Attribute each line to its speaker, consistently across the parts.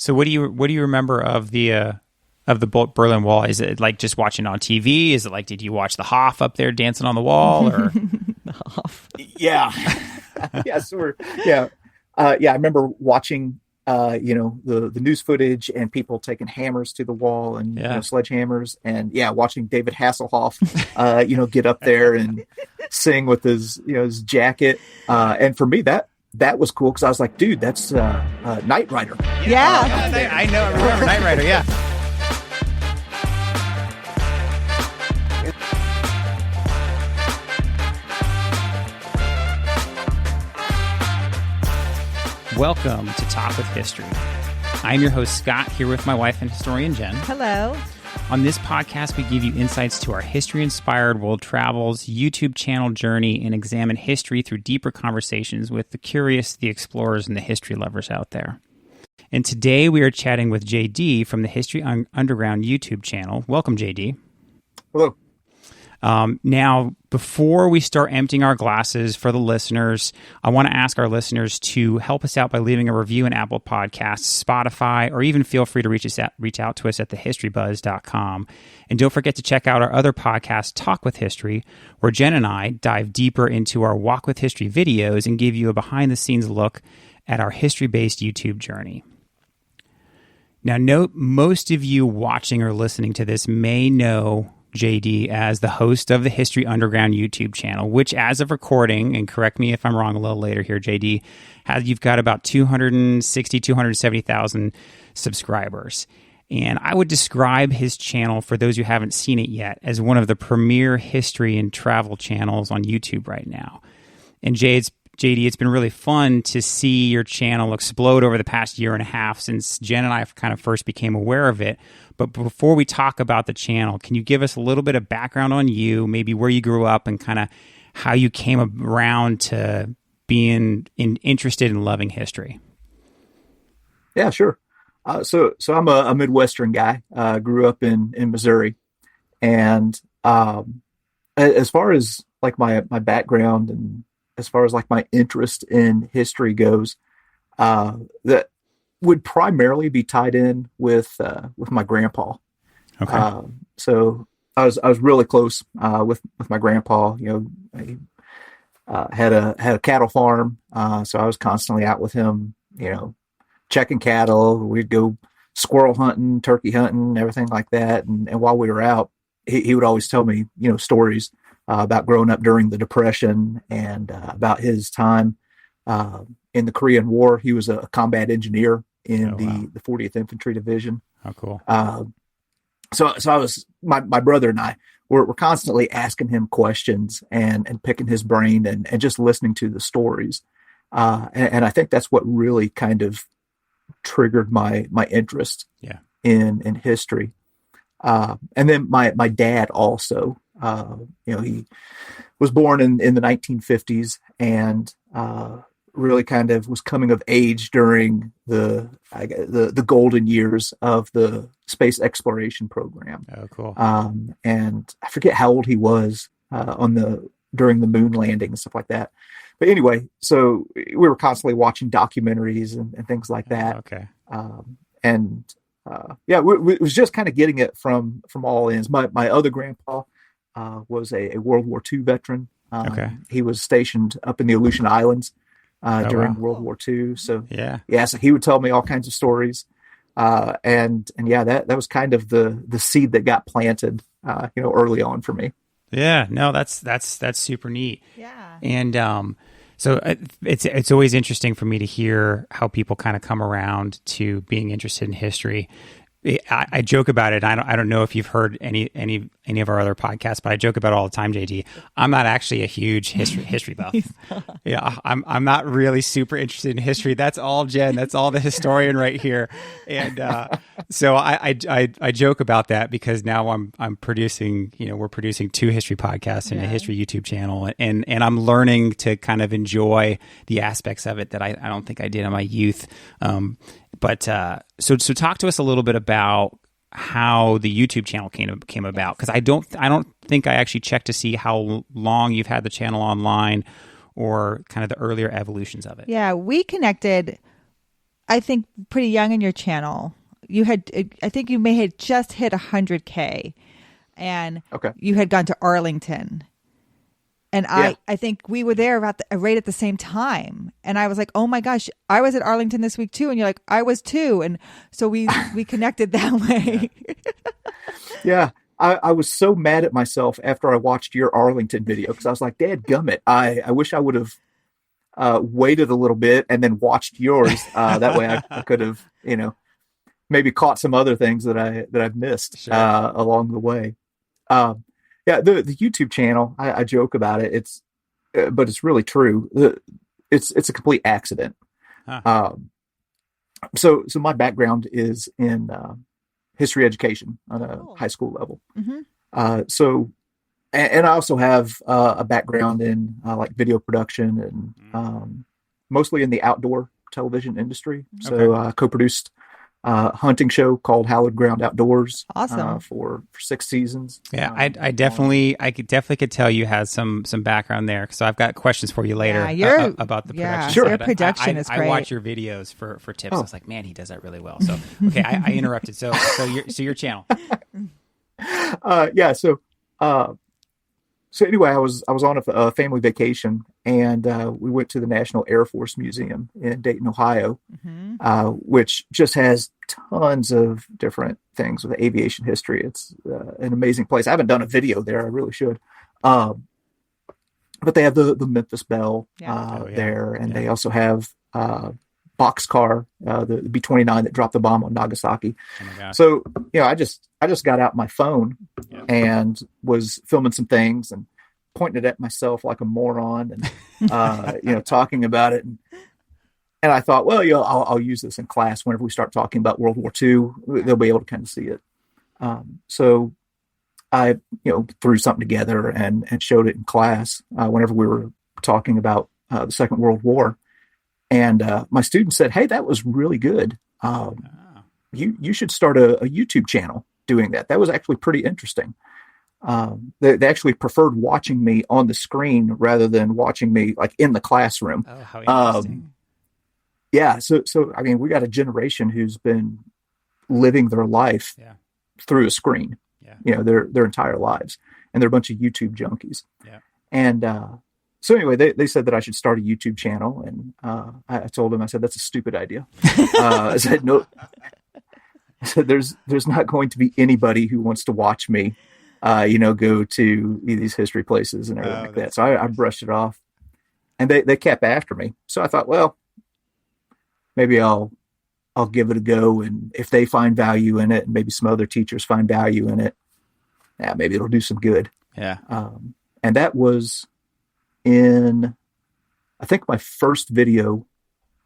Speaker 1: So what do you remember of the Berlin Wall? Is it like just watching on TV? Is it like, did you watch the Hoff up there dancing on the wall, or
Speaker 2: the Hoff?
Speaker 3: Yeah. Yes. I remember watching, the news footage and people taking hammers to the wall and sledgehammers, and watching David Hasselhoff, get up there and sing with his jacket. And for me, that was cool because I was like, dude, that's Knight Rider.
Speaker 2: Yeah.
Speaker 1: I know. I remember Knight Rider. Yeah. Welcome to Talk with History. I'm your host, Scott, here with my wife and historian, Jen.
Speaker 2: Hello.
Speaker 1: On this podcast, we give you insights to our history-inspired world travels, YouTube channel journey, and examine history through deeper conversations with the curious, the explorers, and the history lovers out there. And today we are chatting with JD from the History Underground YouTube channel. Welcome, JD.
Speaker 3: Hello.
Speaker 1: Now, before we start emptying our glasses for the listeners, I want to ask our listeners to help us out by leaving a review in Apple Podcasts, Spotify, or even feel free to reach out to us at thehistorybuzz.com. And don't forget to check out our other podcast, Talk with History, where Jen and I dive deeper into our Walk with History videos and give you a behind-the-scenes look at our history-based YouTube journey. Now, note, most of you watching or listening to this may know JD as the host of the History Underground YouTube channel, which as of recording, and correct me if I'm wrong a little later here, JD, you've got about 270,000 subscribers. And I would describe his channel, for those who haven't seen it yet, as one of the premier history and travel channels on YouTube right now. And JD, it's been really fun to see your channel explode over the past year and a half since Jen and I kind of first became aware of it. But before we talk about the channel, can you give us a little bit of background on you, maybe where you grew up and kind of how you came around to being interested in loving history?
Speaker 3: Yeah, sure. So I'm a Midwestern guy. Grew up in Missouri, and as far as like my background and as far as like my interest in history goes, that would primarily be tied in with my grandpa.
Speaker 1: Okay.
Speaker 3: So I was really close with my grandpa. He had a cattle farm, so I was constantly out with him. Checking cattle. We'd go squirrel hunting, turkey hunting, everything like that. And while we were out, he would always tell me stories about growing up during the Depression and about his time in the Korean War. He was a combat engineer in the 40th Infantry Division.
Speaker 1: Oh, cool.
Speaker 3: So I was my brother and I were constantly asking him questions and picking his brain and just listening to the stories. And I think that's what really kind of triggered my interest in history. And then my dad also, he was born in the 1950s and really kind of was coming of age during the golden years of the space exploration program.
Speaker 1: Oh, cool.
Speaker 3: And I forget how old he was during the moon landing and stuff like that. But anyway, so we were constantly watching documentaries and things like that.
Speaker 1: Okay.
Speaker 3: We was just kind of getting it from all ends. My other grandpa was a World War II veteran. He was stationed up in the Aleutian Islands during World War II. So so he would tell me all kinds of stories. That was kind of the seed that got planted, early on for me.
Speaker 1: Yeah, no, that's super neat.
Speaker 2: Yeah.
Speaker 1: And so it's always interesting for me to hear how people kind of come around to being interested in history. I joke about it. I don't know if you've heard any of our other podcasts, but I joke about it all the time, JD. I'm not actually a huge history buff. Yeah, I'm not really super interested in history. That's all Jen. That's all the historian right here. And so I joke about that because now I'm producing. We're producing 2 history podcasts and a history YouTube channel, and I'm learning to kind of enjoy the aspects of it that I don't think I did in my youth. So talk to us a little bit about how the YouTube channel came about, because I don't think I actually checked to see how long you've had the channel online or kind of the earlier evolutions of it.
Speaker 2: Yeah, we connected I think, pretty young in your channel. I think you may had just hit 100K, and you had gone to Arlington. And I think we were there right at the same time. And I was like, oh my gosh, I was at Arlington this week too. And you're like, I was too. And so we connected that way.
Speaker 3: Yeah. I was so mad at myself after I watched your Arlington video because I was like, Dad gummit. I wish I would have waited a little bit and then watched yours. That way I could have, maybe caught some other things that I've missed along the way. Yeah, the YouTube channel, I joke about it. But it's really true. It's a complete accident. Huh. So my background is in history education on a high school level. Mm-hmm. And I also have a background in like video production and mostly in the outdoor television industry. So I co-produced hunting show called Hallowed Ground Outdoors.
Speaker 2: Awesome.
Speaker 3: For 6 seasons.
Speaker 1: Yeah, I definitely could tell you had some background there. So I've got questions for you later about the production.
Speaker 2: Sure, your production is great.
Speaker 1: I watch your videos for tips. I was like, man, he does that really well. So okay, I interrupted. So your channel.
Speaker 3: So anyway, I was on a family vacation, and we went to the National Air Force Museum in Dayton, Ohio, which just has tons of different things with aviation history. It's an amazing place. I haven't done a video there. I really should. But they have the Memphis Belle there, and they also have boxcar, the B-29 that dropped the bomb on Nagasaki. Oh my gosh. So, I just got out my phone and was filming some things and pointing it at myself like a moron and, talking about it. And I thought, well, I'll use this in class whenever we start talking about World War II, they'll be able to kind of see it. So I, threw something together and showed it in class whenever we were talking about the Second World War. And my student said, hey, that was really good. You should start a YouTube channel doing that. That was actually pretty interesting. They actually preferred watching me on the screen rather than watching me like in the classroom. Oh, how interesting. Yeah. So, I mean, we got a generation who's been living their life through a screen, their entire lives, and they're a bunch of YouTube junkies. Yeah. And, so anyway, they said that I should start a YouTube channel, and I told them, I said, that's a stupid idea. I said, no, I said, there's not going to be anybody who wants to watch me, go to these history places and everything like that. So I brushed it off, and they kept after me. So I thought, well, maybe I'll give it a go. And if they find value in it, and maybe some other teachers find value in it, maybe it'll do some good. Yeah. And that was I think my first video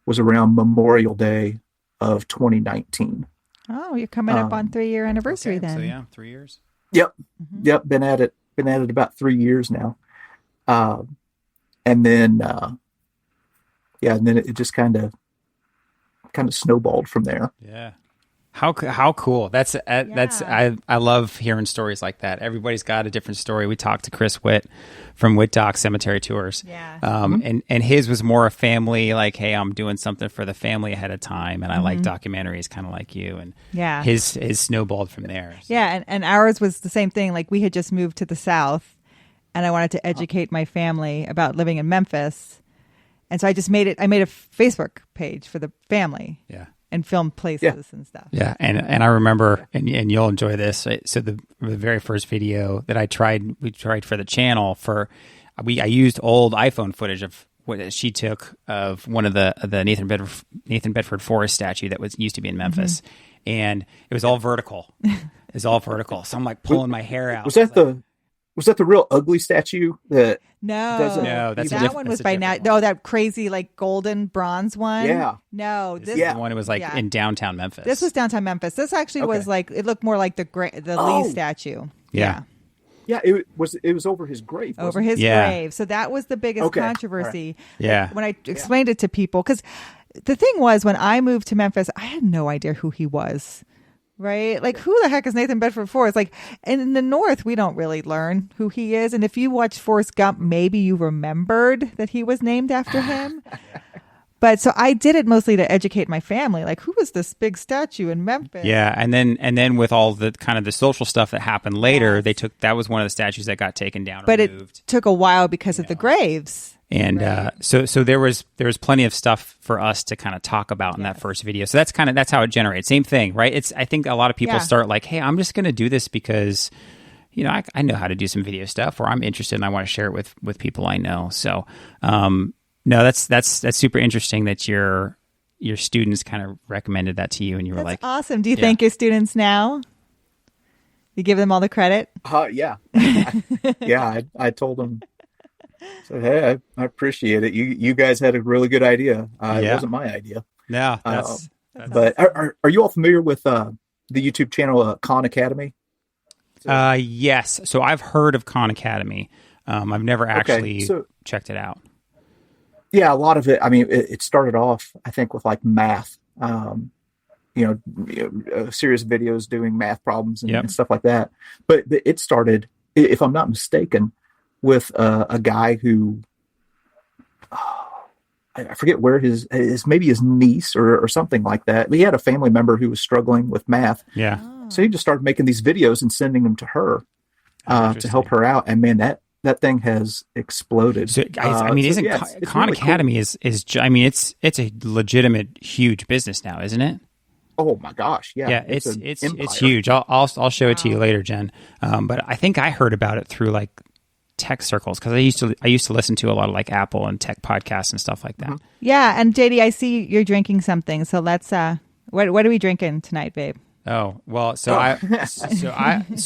Speaker 3: was around Memorial Day of 2019.
Speaker 2: Oh, you're coming up on 3-year anniversary then.
Speaker 1: So 3 years.
Speaker 3: Yep. Mm-hmm. Yep. Been at it about 3 years now. And then, and then it just kind of snowballed from there.
Speaker 1: Yeah. How cool. That's I love hearing stories like that. Everybody's got a different story. We talked to Chris Witt from Witt Doc Cemetery Tours. Yeah. And his was more a family, like, hey, I'm doing something for the family ahead of time, and I like documentaries kind of like you. And his snowballed from there. So. Yeah,
Speaker 2: and ours was the same thing. Like, we had just moved to the South, and I wanted to educate my family about living in Memphis. And so I made a Facebook page for the family. Yeah. And film places and stuff. Yeah,
Speaker 1: and I remember, and you'll enjoy this. So the very first video that we tried for the channel I used old iPhone footage of what she took of one of the Nathan Bedford Forrest statue that used to be in Memphis, and it was all vertical. So I'm like pulling my hair out.
Speaker 3: Was that the real ugly statue that?
Speaker 2: No, that one was by now. No, that crazy like golden bronze one.
Speaker 3: Yeah.
Speaker 2: No,
Speaker 1: this is the one. It was like in downtown Memphis.
Speaker 2: This was downtown Memphis. This actually was like, it looked more like the Lee statue.
Speaker 3: Yeah. Yeah, it was over his grave.
Speaker 2: Over his grave. So that was the biggest controversy. Right. Yeah. When I explained it to people, because the thing was, when I moved to Memphis, I had no idea who he was. Right? Like, who the heck is Nathan Bedford Forrest? Like, and in the North, we don't really learn who he is. And if you watch Forrest Gump, maybe you remembered that he was named after him. But so I did it mostly to educate my family. Like, who was this big statue in Memphis?
Speaker 1: Yeah, and then with all the kind of the social stuff that happened later, that was one of the statues that got taken down.
Speaker 2: But
Speaker 1: removed.
Speaker 2: It took a while because of the graves.
Speaker 1: And so there was plenty of stuff for us to kind of talk about in that first video. So that's how it generates. Same thing, right? I think a lot of people start like, hey, I'm just going to do this because I know how to do some video stuff, or I'm interested and I want to share it with people I know. So no, that's super interesting that your students kind of recommended that to you, and you were like,
Speaker 2: awesome. Do you thank your students now? You give them all the credit?
Speaker 3: Yeah. I told them, so, hey, I appreciate it. You guys had a really good idea. It wasn't my idea.
Speaker 1: No,
Speaker 3: but awesome. Are you all familiar with the YouTube channel Khan Academy?
Speaker 1: Yes. So I've heard of Khan Academy. I've never actually checked it out.
Speaker 3: Yeah, a lot of it. I mean, it started off, I think, with like math. Serious videos doing math problems and stuff like that. But it started, if I'm not mistaken, with a guy who I forget where his maybe his niece or something like that. He had a family member who was struggling with math.
Speaker 1: Yeah.
Speaker 3: So he just started making these videos and sending them to her to help her out. And man, that thing has exploded.
Speaker 1: So, Khan really Academy cool. is I mean, it's a legitimate huge business now, isn't it?
Speaker 3: Oh my gosh, yeah.
Speaker 1: Yeah, it's huge. I'll show it to you later, Jen. But I think I heard about it through like tech circles because I used to listen to a lot of like Apple and tech podcasts and stuff like that. Mm-hmm.
Speaker 2: Yeah, and JD, I see you're drinking something. So let's what are we drinking tonight, babe?
Speaker 1: Oh, well, so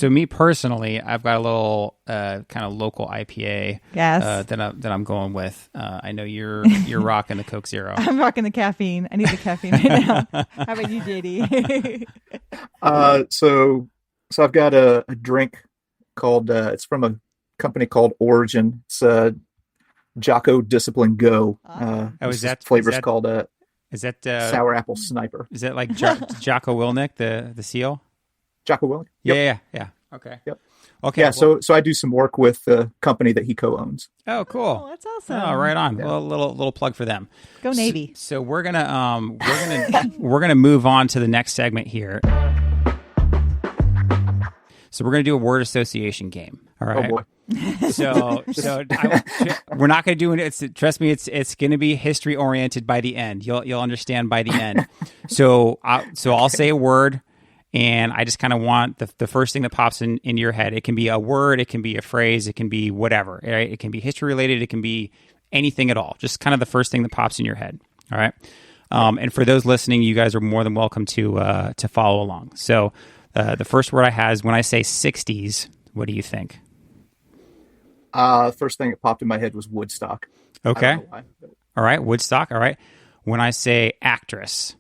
Speaker 1: me personally, I've got a little kind of local IPA that I'm going with. I know you're rocking the Coke Zero.
Speaker 2: I'm rocking the caffeine. I need the caffeine right now. How about you, JD?
Speaker 3: So I've got a drink called it's from a company called Origin. It's Jocko Discipline Go. Flavors called
Speaker 1: is that
Speaker 3: Sour Apple Sniper?
Speaker 1: Is that like Jocko Willink, the seal?
Speaker 3: Jocko Willink?
Speaker 1: Yep. Yeah. Okay.
Speaker 3: Yep.
Speaker 1: Okay.
Speaker 3: Yeah. So I do some work with the company that he co-owns.
Speaker 1: Oh, cool.
Speaker 2: Oh, that's awesome.
Speaker 1: Oh, right on.
Speaker 3: Yeah.
Speaker 1: Well, a little plug for them.
Speaker 2: Go Navy.
Speaker 1: So we're gonna move on to the next segment here. So we're gonna do a word association game. All right.
Speaker 3: Oh boy.
Speaker 1: So we're not going to do it. Trust me, it's going to be history oriented by the end. You'll understand by the end. So I'll say a word, and I just kind of want the first thing that pops in your head. It can be a word, it can be a phrase, it can be whatever. Right? It can be history related, it can be anything at all. Just kind of the first thing that pops in your head. All right. And for those listening, you guys are more than welcome to follow along. So the first word I have is when I say 60s. What do you think?
Speaker 3: First thing that popped in my head was Woodstock.
Speaker 1: Okay.
Speaker 3: I don't know why, but...
Speaker 1: All right. Woodstock. All right. When I say actress,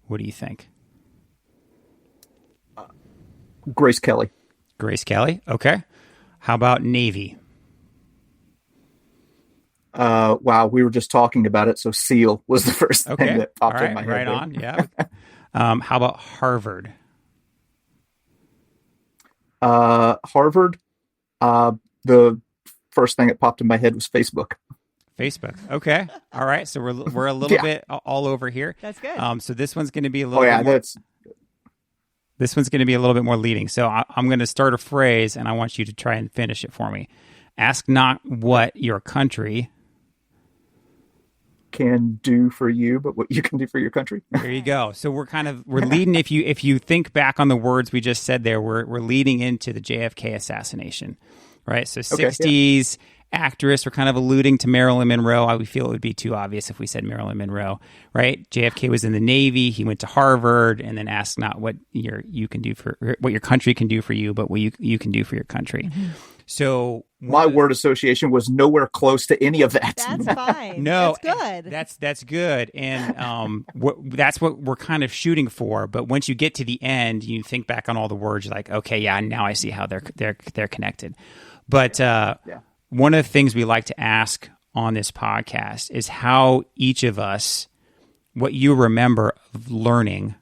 Speaker 1: what do you think?
Speaker 3: Grace Kelly.
Speaker 1: Grace Kelly. Okay. How about Navy?
Speaker 3: Wow. We were just talking about it. So SEAL was the first thing that popped in my head.
Speaker 1: Right on. Yeah. How about Harvard?
Speaker 3: Harvard. The first thing that popped in my head was Facebook.
Speaker 1: Facebook. Okay. All right. So we're a little bit all over here.
Speaker 2: That's good.
Speaker 1: So this one's going to be a little. This one's going to be a little bit more leading. So I'm going to start a phrase, and I want you to try and finish it for me. Ask not what your country
Speaker 3: can do for you, but what you can do for your country.
Speaker 1: There you go. So we're leading. If you think back on the words we just said there, we're leading into the JFK assassination. Right, so 60s actress. We're kind of alluding to Marilyn Monroe. We feel it would be too obvious if we said Marilyn Monroe, right? JFK was in the Navy. He went to Harvard, and then asked not what your country can do for you, but what you can do for your country. Mm-hmm. So
Speaker 3: my word association was nowhere close to any of that.
Speaker 2: That's fine.
Speaker 1: No,
Speaker 2: that's good.
Speaker 1: That's good, and that's what we're kind of shooting for. But once you get to the end, you think back on all the words. You're like, okay, yeah, now I see how they're connected. But one of the things we like to ask on this podcast is how each of us, what you remember of learning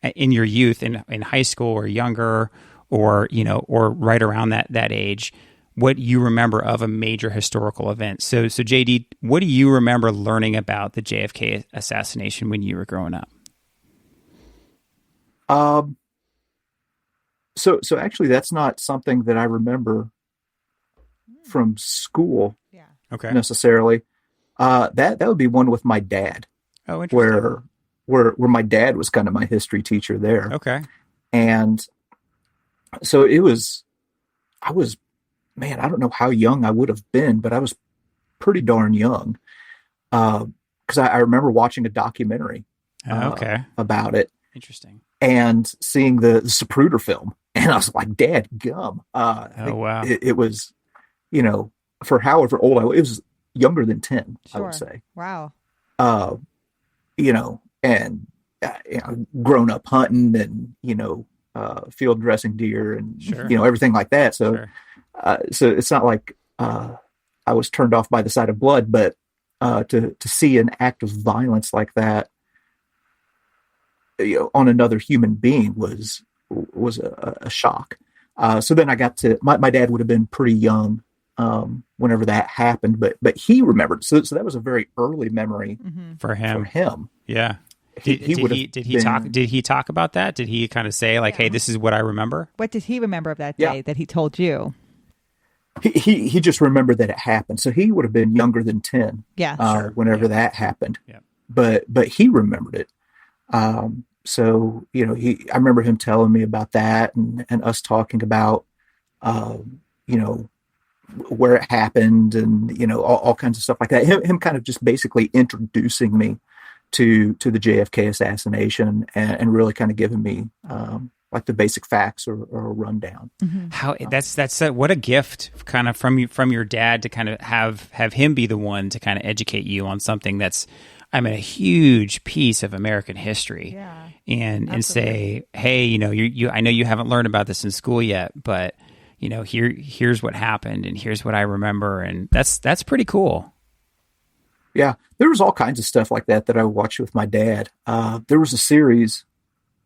Speaker 1: in your youth, in high school or younger, or right around that age, what you remember of a major historical event. So JD, what do you remember learning about the JFK assassination when you were growing up?
Speaker 3: So actually, that's not something that I remember from school necessarily. That would be one with my dad.
Speaker 1: Oh, interesting.
Speaker 3: Where my dad was kind of my history teacher there.
Speaker 1: Okay.
Speaker 3: And so I was, man, I don't know how young I would have been, but I was pretty darn young. Because I remember watching a documentary about it.
Speaker 1: Interesting.
Speaker 3: And seeing the Zapruder film. And I was like, Dad, gum.
Speaker 1: Wow.
Speaker 3: It was, for however old I was, it was younger than 10, I would say.
Speaker 2: Wow.
Speaker 3: And grown up hunting and, field dressing deer and, everything like that. So, so it's not like I was turned off by the sight of blood, but to see an act of violence like that on another human being was a shock. So then I got to my dad would have been pretty young whenever that happened, but he remembered. So that was a very early memory
Speaker 1: for him.
Speaker 3: Yeah.
Speaker 1: Did he talk about that? Did he kind of say like, "Hey, this is what I remember"?
Speaker 2: What did he remember of that day that he told you?
Speaker 3: He just remembered that it happened. So he would have been younger than 10.
Speaker 2: Yeah.
Speaker 3: Whenever that happened.
Speaker 1: Yeah.
Speaker 3: But he remembered it. So, I remember him telling me about that and us talking about, where it happened and, all kinds of stuff like that. Him kind of just basically introducing me to the JFK assassination and really kind of giving me, like the basic facts or a rundown.
Speaker 1: How that's what a gift kind of from your dad to kind of have him be the one to kind of educate you on something that's, a huge piece of American history, and say, hey, you I know you haven't learned about this in school yet, but here's what happened and here's what I remember, and that's pretty cool.
Speaker 3: Yeah, there was all kinds of stuff like that I watched with my dad. There was a series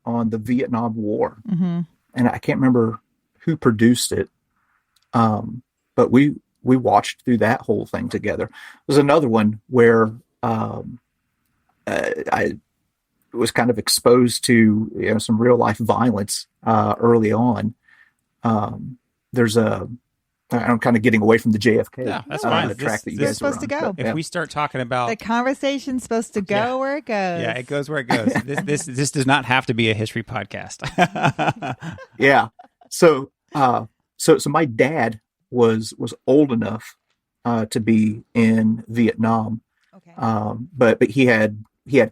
Speaker 3: on the Vietnam War, and I can't remember who produced it, but we watched through that whole thing together. There's another one where I was kind of exposed to some real life violence early on. I'm kind of getting away from the JFK.
Speaker 1: Yeah, that's fine.
Speaker 3: Track that you guys
Speaker 2: supposed to go.
Speaker 1: If we start talking about
Speaker 2: the conversation's supposed to go where it goes.
Speaker 1: Yeah, it goes where it goes. This does not have to be a history podcast.
Speaker 3: Yeah. So my dad was old enough to be in Vietnam.
Speaker 2: Okay.
Speaker 3: But he had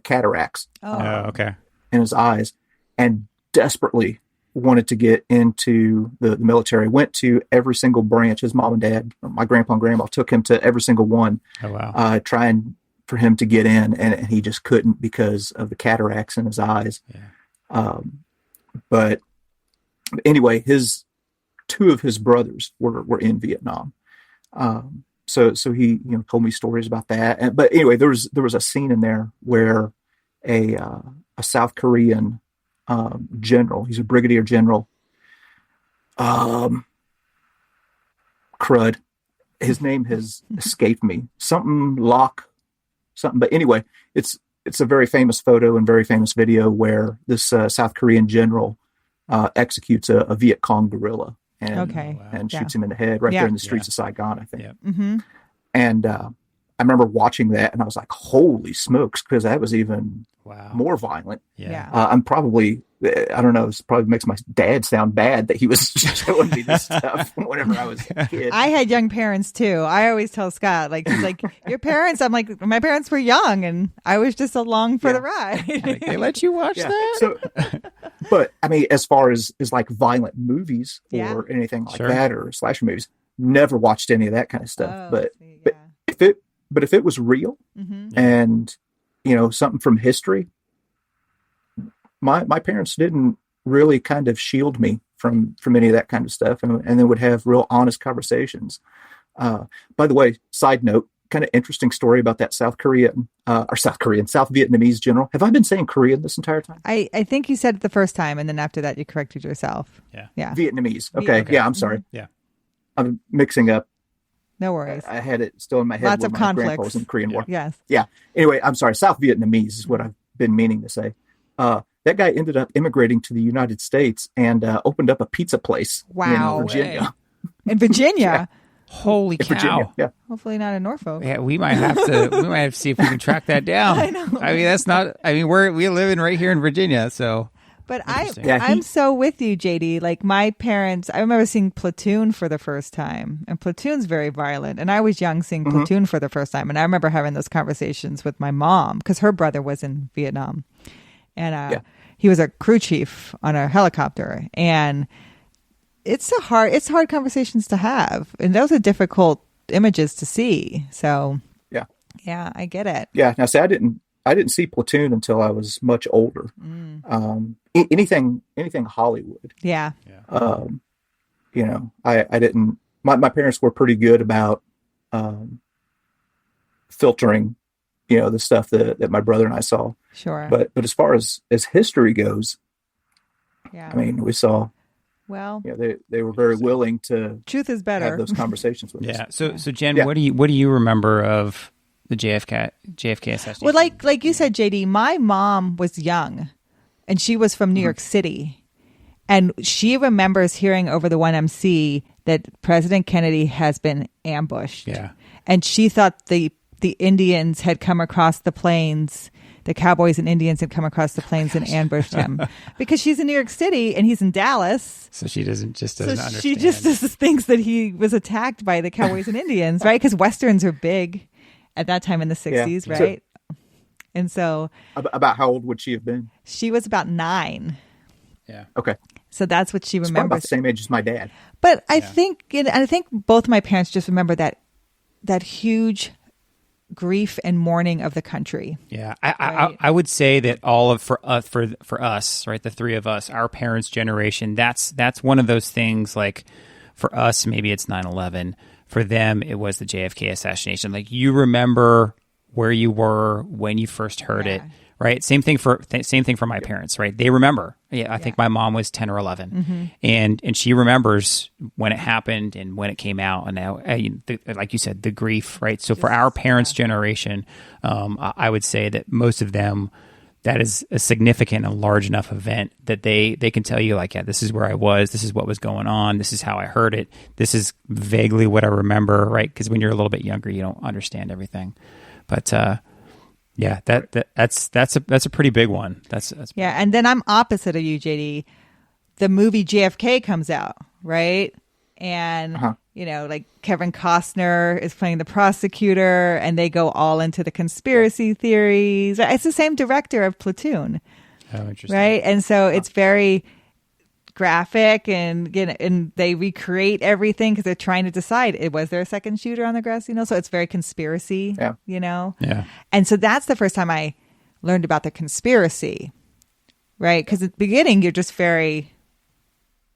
Speaker 3: cataracts.
Speaker 1: Okay.
Speaker 3: In his eyes, and desperately wanted to get into the military. Went to every single branch. His mom and dad, my grandpa and grandma, took him to every single one.
Speaker 1: Oh wow!
Speaker 3: Trying for him to get in, and he just couldn't because of the cataracts in his eyes.
Speaker 1: Yeah.
Speaker 3: But anyway, two of his brothers were in Vietnam. So he told me stories about that. But anyway, there was a scene in there where a South Korean general, he's a brigadier general, crud, his name has escaped me, something. But anyway, it's a very famous photo and very famous video where this South Korean general executes a Viet Cong guerrilla and shoots him in the head right there in the streets of Saigon, I think. Yeah.
Speaker 2: Mm-hmm.
Speaker 3: And I remember watching that and I was like, holy smokes, because that was even more violent.
Speaker 1: Yeah.
Speaker 3: I'm probably, I don't know, it probably makes my dad sound bad that he was showing me this stuff whenever I was a kid.
Speaker 2: I had young parents too. I always tell Scott, he's like, your parents, I'm like, my parents were young and I was just along for the ride.
Speaker 1: They let you watch that?
Speaker 3: So, but as far as like violent movies or anything like that, or slasher movies, never watched any of that kind of stuff. But if it was real and something from history, my parents didn't really kind of shield me from any of that kind of stuff, and then would have real honest conversations. By the way, side note, kind of interesting story about that South Vietnamese general. Have I been saying Korean this entire time?
Speaker 2: I think you said it the first time, and then after that you corrected yourself.
Speaker 1: Yeah.
Speaker 3: Vietnamese. Okay. Yeah, I'm sorry.
Speaker 1: Yeah.
Speaker 3: I'm mixing up.
Speaker 2: No worries.
Speaker 3: I had it still in my head.
Speaker 2: Lots of
Speaker 3: my
Speaker 2: conflicts.
Speaker 3: grandpa was in the Korean War.
Speaker 2: Yes.
Speaker 3: Yeah. Anyway, I'm sorry. South Vietnamese is what I've been meaning to say. That guy ended up immigrating to the United States and opened up a pizza place in Virginia.
Speaker 2: In Virginia?
Speaker 3: Yeah.
Speaker 1: Holy cow!
Speaker 3: Virginia, yeah.
Speaker 2: Hopefully not in Norfolk.
Speaker 1: Yeah, we might have to see if we can track that down.
Speaker 2: I know.
Speaker 1: I mean, that's not. I mean, we live in right here in Virginia, so.
Speaker 2: But I'm so with you, JD. Like my parents, I remember seeing Platoon for the first time, and Platoon's very violent. And I was young seeing Platoon for the first time, and I remember having those conversations with my mom because her brother was in Vietnam, and he was a crew chief on a helicopter, and it's hard conversations to have, and those are difficult images to see. So yeah, I get it.
Speaker 3: Yeah. Now, see, I didn't see Platoon until I was much older. Anything Hollywood.
Speaker 2: Yeah.
Speaker 3: You know, I didn't. My parents were pretty good about filtering, you know, the stuff that my brother and I saw.
Speaker 2: Sure.
Speaker 3: But as far as history goes, I mean, we saw.
Speaker 2: Well,
Speaker 3: they were very willing to.
Speaker 2: Truth is better.
Speaker 3: Have those conversations with us.
Speaker 1: Yeah. So Jen, what do you remember of the JFK assassination?
Speaker 2: Well, like you said, JD, my mom was young, and she was from New York City, and she remembers hearing over the 1MC that President Kennedy has been ambushed.
Speaker 1: Yeah.
Speaker 2: And she thought the Indians had come across the plains. The cowboys and Indians had come across the plains and ambushed him because she's in New York City and he's in Dallas.
Speaker 1: So she doesn't understand.
Speaker 2: She just thinks that he was attacked by the cowboys and Indians, right? Because Westerns are big at that time in the 60s, right? And so...
Speaker 3: About how old would she have been?
Speaker 2: She was about 9.
Speaker 3: Yeah. Okay.
Speaker 2: So that's what she remembers.
Speaker 3: About the same age as my dad.
Speaker 2: But I think both my parents just remember that huge grief and mourning of the country.
Speaker 1: Yeah, I would say that all of for us, right, the three of us, our parents' generation, that's one of those things. Like for us, maybe it's 9/11. For them, it was the JFK assassination. Like you remember where you were when you first heard it, right? Same thing for my parents, right? They remember. Yeah, I think my mom was 10 or 11, and she remembers when it happened and when it came out. And now, like you said, the grief, right? So for our parents' generation, I would say that most of them, that is a significant and large enough event that they can tell you, like, yeah, this is where I was, this is what was going on, this is how I heard it, this is vaguely what I remember, right? Because when you're a little bit younger, you don't understand everything, but. Yeah, that's a pretty big one. That's
Speaker 2: yeah, and then I'm opposite of you, JD. The movie JFK comes out, right? And like Kevin Costner is playing the prosecutor, and they go all into the conspiracy theories. It's the same director of Platoon.
Speaker 1: Oh, interesting.
Speaker 2: Right, and so it's very graphic, and they recreate everything because they're trying to decide, was there a second shooter on the grassy knoll? So it's very conspiracy,
Speaker 1: Yeah.
Speaker 2: And so that's the first time I learned about the conspiracy, right? Because at the beginning, you're just very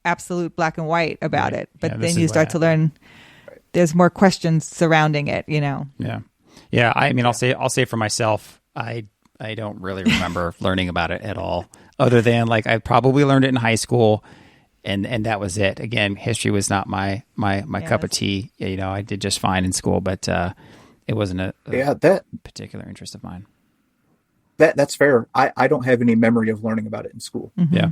Speaker 2: absolute black and white about it. But then you start to learn there's more questions surrounding it,
Speaker 1: Yeah. Yeah. I mean, I'll say for myself, I don't really remember learning about it at all. Other than like I probably learned it in high school, and that was it. Again, history was not my cup of tea. I did just fine in school, but it wasn't a particular interest of mine.
Speaker 3: That's fair. I don't have any memory of learning about it in school.
Speaker 2: Mm-hmm.
Speaker 1: Yeah.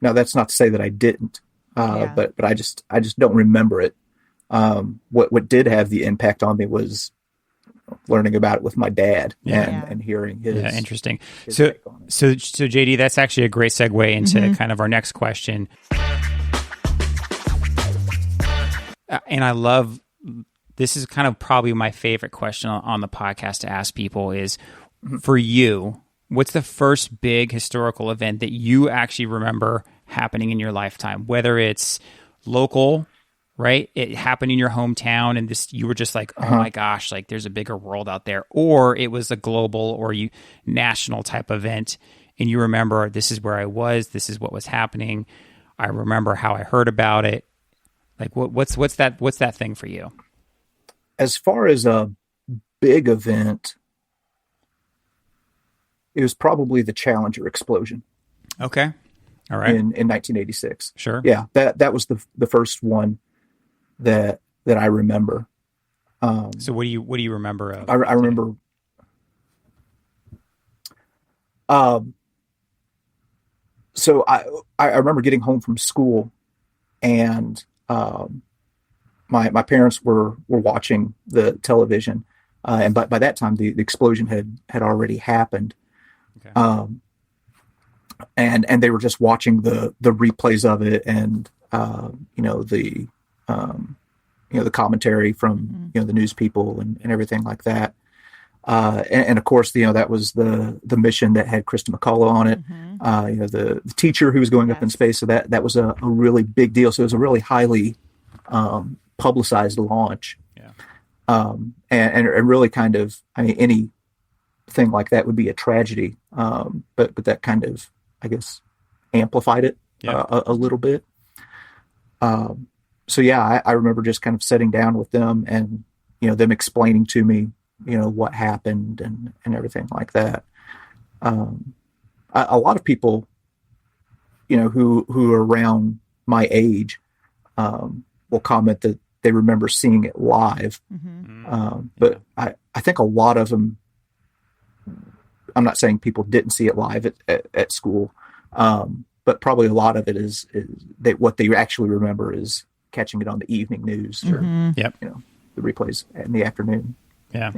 Speaker 3: Now that's not to say that I didn't, but I just don't remember it. What did have the impact on me was learning about it with my dad and hearing his.
Speaker 1: Yeah, interesting. So JD, that's actually a great segue into kind of our next question. And I love, this is kind of probably my favorite question on the podcast to ask people is, for you, what's the first big historical event that you actually remember happening in your lifetime? Whether it's local, right? It happened in your hometown and you were just like, oh my gosh, like there's a bigger world out there. Or it was a global or national type event and you remember, this is where I was, this is what was happening. I remember how I heard about it. Like what's that thing for you?
Speaker 3: As far as a big event, it was probably the Challenger explosion.
Speaker 1: Okay. All right.
Speaker 3: In 1986.
Speaker 1: Sure.
Speaker 3: Yeah. That was the first one. that I remember.
Speaker 1: So what do you remember of?
Speaker 3: I remember. So I remember getting home from school, and my parents were watching the television, and by that time the explosion had already happened. Okay. And they were just watching the replays of it, and the commentary from the news people and everything like that. And of course, that was the mission that had Krista McCullough on it. The teacher who was going up in space. So that was a really big deal. So it was a really highly publicized launch. Yeah. And really kind of, anything like that would be a tragedy. But that kind of, I guess, amplified it a little bit. So yeah, I remember just kind of sitting down with them and, them explaining to me, what happened and everything like that. A lot of people, who are around my age, will comment that they remember seeing it live. But I think a lot of them, I'm not saying people didn't see it live at school, but probably a lot of it is what they actually remember is catching it on the evening news or, the replays in the afternoon.
Speaker 1: Yeah.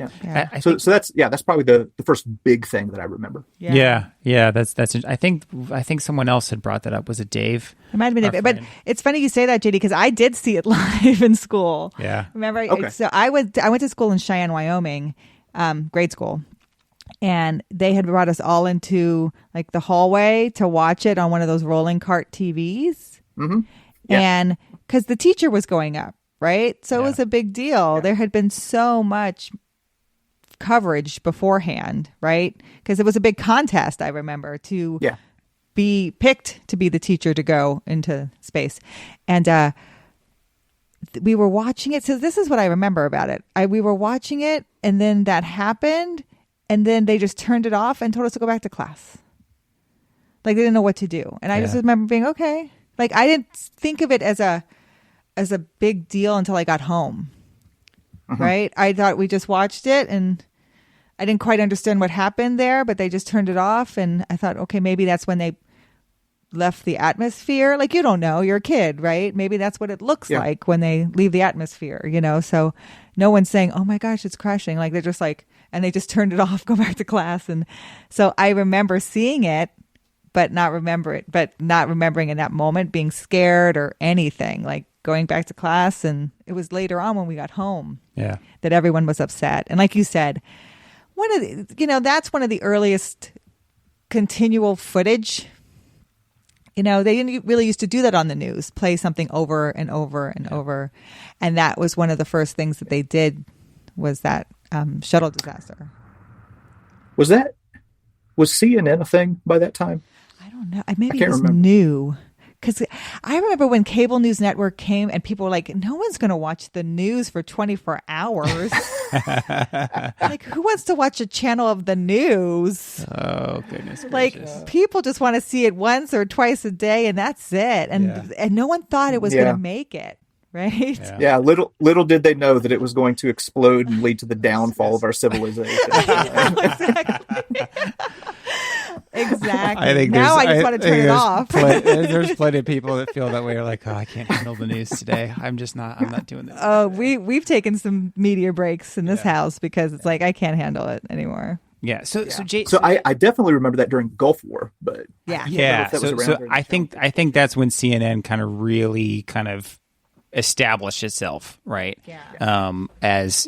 Speaker 3: So that's probably the first big thing that I remember.
Speaker 1: Yeah. That's. I think someone else had brought that up. Was it Dave?
Speaker 2: It might have been Dave. But it's funny you say that, JD, because I did see it live in school.
Speaker 1: Yeah.
Speaker 2: Remember? Okay. So I went to school in Cheyenne, Wyoming, grade school, and they had brought us all into like the hallway to watch it on one of those rolling cart TVs.
Speaker 3: Mm-hmm. Yeah.
Speaker 2: And because the teacher was going up, right? So it was a big deal. Yeah. There had been so much coverage beforehand, right? Because it was a big contest, I remember, to be picked to be the teacher to go into space. And we were watching it. So this is what I remember about it. We were watching it, and then that happened, and then they just turned it off and told us to go back to class. Like they didn't know what to do. And I just remember being, okay. Like I didn't think of it as a big deal until I got home. Right? I thought we just watched it and I didn't quite understand what happened there, but they just turned it off. And I thought, okay, maybe that's when they left the atmosphere. Like, you don't know, you're a kid, right? Maybe that's what it looks like when they leave the atmosphere, So no one's saying, oh my gosh, it's crashing. Like they're just like, and they just turned it off, go back to class. And so I remember seeing it, but not remembering in that moment being scared or anything, like going back to class. And it was later on when we got home that everyone was upset. And like you said, that's one of the earliest continual footage. They didn't really used to do that on the news, play something over and over and over. And that was one of the first things that they did was that shuttle disaster.
Speaker 3: Was CNN a thing by that time?
Speaker 2: I don't know. Maybe it was new. Because I remember when Cable News Network came and people were like, no one's going to watch the news for 24 hours. Like, who wants to watch a channel of the news?
Speaker 1: Oh, goodness gracious.
Speaker 2: Like, people just want to see it once or twice a day and that's it. And no one thought it was going to make it. Right?
Speaker 3: Yeah. Little did they know that it was going to explode and lead to the downfall of our civilization.
Speaker 2: Exactly. I think now I just want to turn it off.
Speaker 1: There's plenty of people that feel that way. Are like, oh, I can't handle the news today. I'm not doing this.
Speaker 2: Oh, we've taken some media breaks in this house because it's like I can't handle it anymore.
Speaker 1: Yeah. So
Speaker 3: I definitely remember that during the Gulf War, but
Speaker 1: So I think that's when CNN kind of really kind of established itself, right?
Speaker 2: Yeah.
Speaker 1: As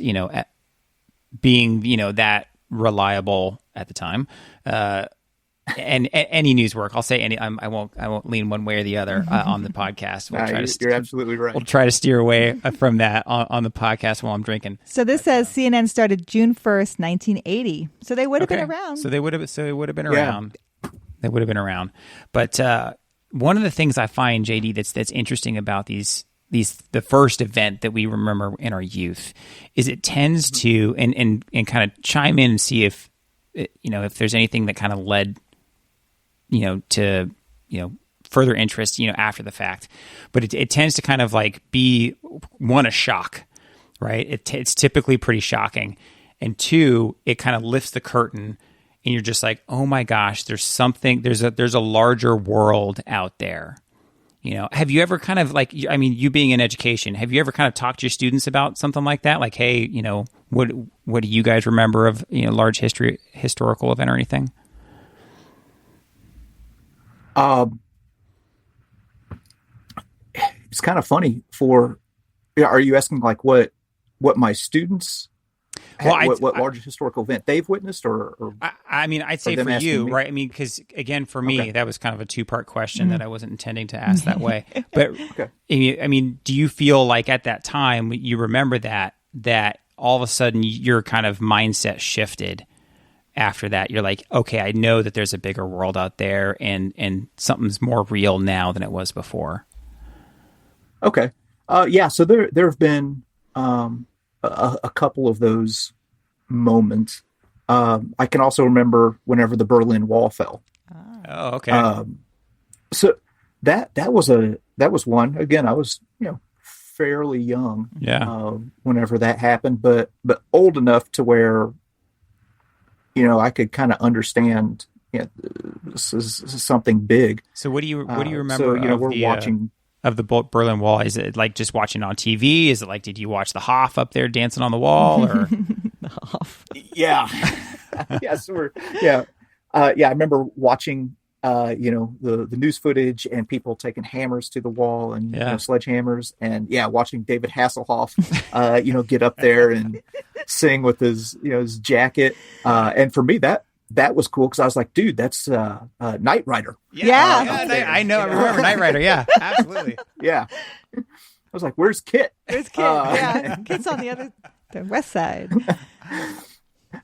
Speaker 1: being that reliable at the time. And any news work, I'll say any. I won't lean one way or the other on the podcast.
Speaker 3: You're absolutely right.
Speaker 1: We'll try to steer away from that on the podcast while I'm drinking.
Speaker 2: So this says CNN started June 1st, 1980. So they would have been around.
Speaker 1: So they would have been around. They would have been around. But one of the things I find, JD, that's interesting about the first event that we remember in our youth is it tends to and kind of chime in and see if there's anything that kind of led to further interest, after the fact. But it tends to kind of like be, one, a shock, right? It's typically pretty shocking. And two, it kind of lifts the curtain and you're just like, oh my gosh, there's a larger world out there. Have you ever kind of like, you being in education, have you ever kind of talked to your students about something like that? Like, hey, what do you guys remember of, large historical event or anything?
Speaker 3: It's kind of funny are you asking like what my students, what large historical event they've witnessed or
Speaker 1: I'd say for you, right? Because again, for me, that was kind of a two-part question that I wasn't intending to ask that way. But do you feel like at that time you remember that all of a sudden your kind of mindset shifted after that? You're like, okay, I know that there's a bigger world out there and something's more real now than it was before.
Speaker 3: Okay. So there have been a couple of those moments. I can also remember whenever the Berlin Wall fell.
Speaker 1: Oh, okay.
Speaker 3: So that was one. Again, I was fairly young. Whenever that happened, but old enough to where I could kind of understand. This is something big.
Speaker 1: So what do you remember?
Speaker 3: So we're watching.
Speaker 1: Of the Berlin Wall, is it like just watching on TV? Is it like, did you watch the Hoff up there dancing on the wall, or
Speaker 2: the Hoff?
Speaker 3: Yeah, yes, I remember watching, the news footage and people taking hammers to the wall and sledgehammers, and watching David Hasselhoff, get up there and sing with his jacket, and for me that was cool because I was like, dude, that's Knight Rider.
Speaker 1: I know. I remember Knight Rider. Yeah, absolutely.
Speaker 3: Yeah. I was like, where's Kit?
Speaker 2: Kit's on the west side.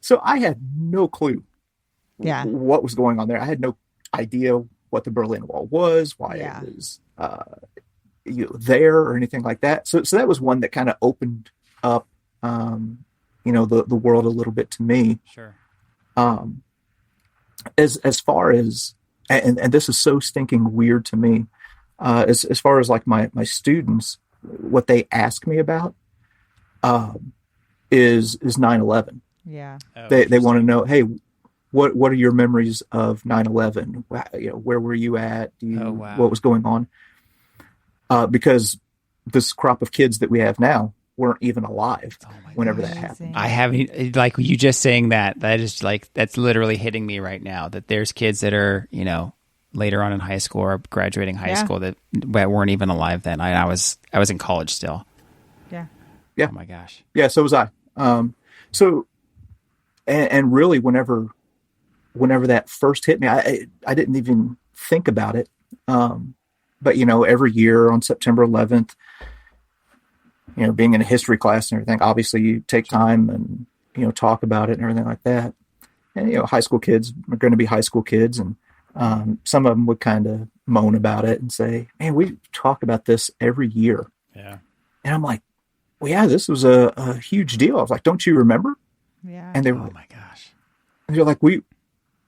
Speaker 3: So I had no clue what was going on there. I had no idea what the Berlin Wall was, why it was there or anything like that. So that was one that kind of opened up, the world a little bit to me.
Speaker 1: Sure.
Speaker 3: As far as, and this is so stinking weird to me, as far as like my students, what they ask me about, is 9/11.
Speaker 2: Yeah.
Speaker 3: They want to know, hey, what are your memories of 9/11? Where were you at? What was going on? Because this crop of kids that we have now weren't even alive whenever that happened.
Speaker 1: I haven't, like you just saying that is like, that's literally hitting me right now, that there's kids that are, later on in high school or graduating high school that weren't even alive then. I was in college still.
Speaker 2: Yeah.
Speaker 3: Yeah.
Speaker 1: Oh my gosh.
Speaker 3: Yeah. So was I. And really whenever that first hit me, I didn't even think about it. But every year on September 11th, being in a history class and everything, obviously you take time and, talk about it and everything like that. And, high school kids are going to be high school kids. And some of them would kind of moan about it and say, man, we talk about this every year.
Speaker 1: Yeah.
Speaker 3: And I'm like, well, yeah, this was a huge deal. I was like, don't you remember?
Speaker 2: Yeah.
Speaker 3: And they were,
Speaker 1: oh my gosh.
Speaker 3: And they're like, we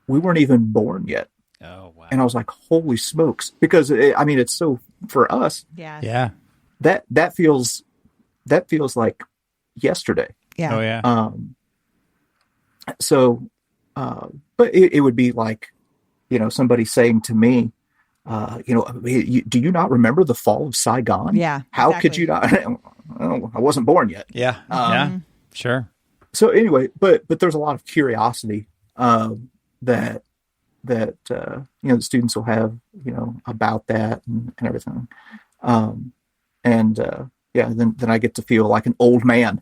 Speaker 3: weren't even born yet.
Speaker 1: Oh, wow.
Speaker 3: And I was like, holy smokes. Because it's so, for us.
Speaker 2: Yeah.
Speaker 1: Yeah.
Speaker 3: That feels like yesterday.
Speaker 2: Yeah.
Speaker 1: Oh yeah.
Speaker 3: But it would be like, somebody saying to me, do you not remember the fall of Saigon?
Speaker 2: Yeah.
Speaker 3: How could you not? I wasn't born yet.
Speaker 1: Yeah. Yeah. Sure.
Speaker 3: So anyway, but there's a lot of curiosity, that the students will have, about that and everything. Then I get to feel like an old man,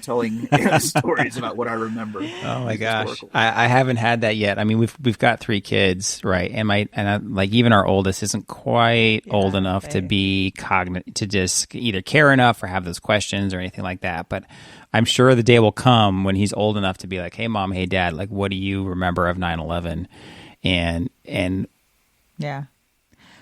Speaker 3: telling stories about what I remember.
Speaker 1: Oh my gosh. I haven't had that yet. I mean, we've got 3 kids, right? Like even our oldest isn't quite old enough to be cognizant, to just either care enough or have those questions or anything like that. But I'm sure the day will come when he's old enough to be like, hey mom, hey dad, like, what do you remember of 9/11? And
Speaker 2: yeah.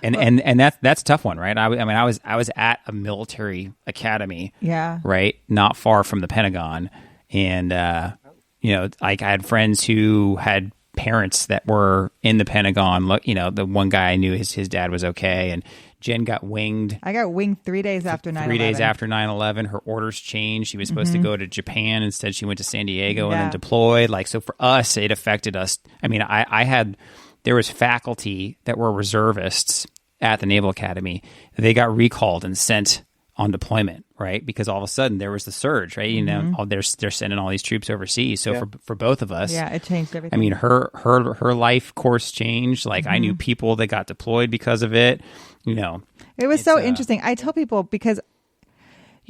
Speaker 1: And that's a tough one, right? I was at a military academy, right, not far from the Pentagon, and like I had friends who had parents that were in the Pentagon. Look, the one guy I knew, his dad was okay, and Jen got winged.
Speaker 2: I got winged 3 days after 9/11.
Speaker 1: 3 days after 9/11, her orders changed. She was supposed to go to Japan. Instead, she went to San Diego and then deployed. So for us, it affected us. I mean, there was faculty that were reservists at the Naval Academy. They got recalled and sent on deployment, right? Because all of a sudden there was the surge, right? They're sending all these troops overseas. So for both of us,
Speaker 2: it changed everything.
Speaker 1: I mean, her life course changed. I knew people that got deployed because of it.
Speaker 2: It was so interesting. I tell people, because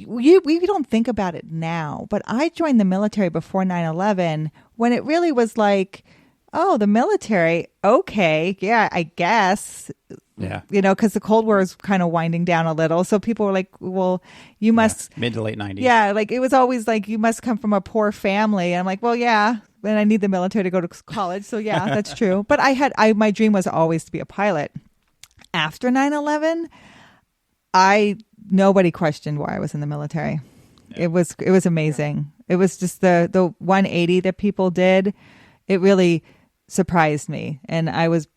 Speaker 2: we don't think about it now, but I joined the military before 9/11 when it really was like, oh, the military, okay, yeah, I guess.
Speaker 1: Yeah.
Speaker 2: Because the Cold War is kind of winding down a little. So people were like, well, you must.
Speaker 1: Mid to late 90s.
Speaker 2: Yeah. It was always like, you must come from a poor family. And I'm like, well, yeah. And I need the military to go to college. So yeah, that's true. But my dream was always to be a pilot. After 9/11, nobody questioned why I was in the military. Yeah. It was amazing. It was just the 180 that people did. It really surprised me. And I was